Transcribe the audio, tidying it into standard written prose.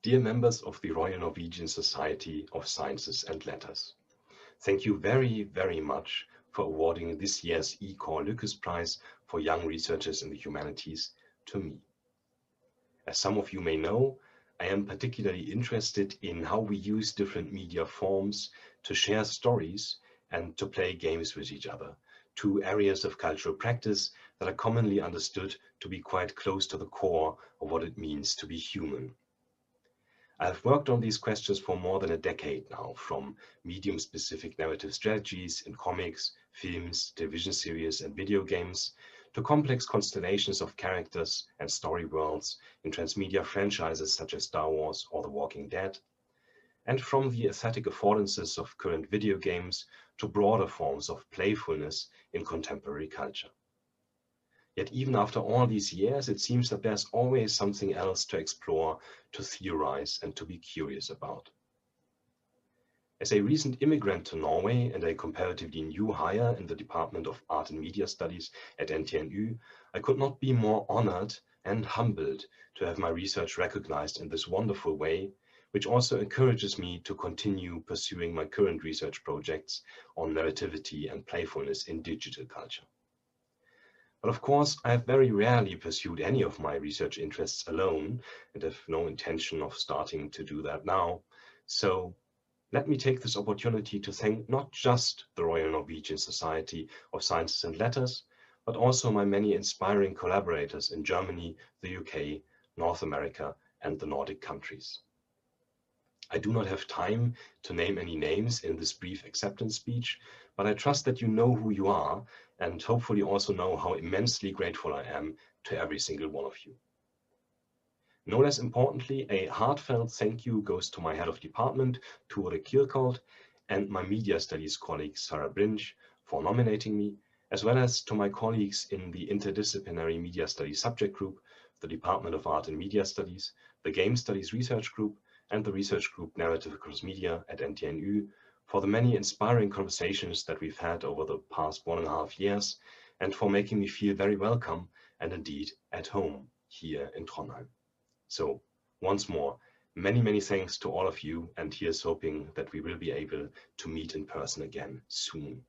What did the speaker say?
Dear members of the Royal Norwegian Society of Sciences and Letters, thank you very, very much for awarding this year's E-Core Lykkes Prize for Young Researchers in the Humanities to me. As some of you may know, I am particularly interested in how we use different media forms to share stories and to play games with each other, two areas of cultural practice that are commonly understood to be quite close to the core of what it means to be human. I have worked on these questions for more than a decade now, from medium-specific narrative strategies in comics, films, television series, and video games, to complex constellations of characters and story worlds in transmedia franchises such as Star Wars or The Walking Dead, and from the aesthetic affordances of current video games to broader forms of playfulness in contemporary culture. Yet even after all these years, it seems that there's always something else to explore, to theorize, and to be curious about. As a recent immigrant to Norway and a comparatively new hire in the Department of Art and Media Studies at NTNU, I could not be more honored and humbled to have my research recognized in this wonderful way, which also encourages me to continue pursuing my current research projects on narrativity and playfulness in digital culture. But of course, I have very rarely pursued any of my research interests alone and have no intention of starting to do that now. So let me take this opportunity to thank not just the Royal Norwegian Society of Sciences and Letters, but also my many inspiring collaborators in Germany, the UK, North America, and the Nordic countries. I do not have time to name any names in this brief acceptance speech, but I trust that you know who you are and hopefully also know how immensely grateful I am to every single one of you. No less importantly, a heartfelt thank you goes to my head of department, Tore Kirkholt, and my media studies colleague, Sarah Brinch, for nominating me, as well as to my colleagues in the interdisciplinary media studies subject group, the Department of Art and Media Studies, the Game Studies Research Group, and the research group Narrative Across Media at NTNU, for the many inspiring conversations that we've had over the past 1.5 years, and for making me feel very welcome and indeed at home here in Trondheim. So once more, many, many thanks to all of you, and here's hoping that we will be able to meet in person again soon.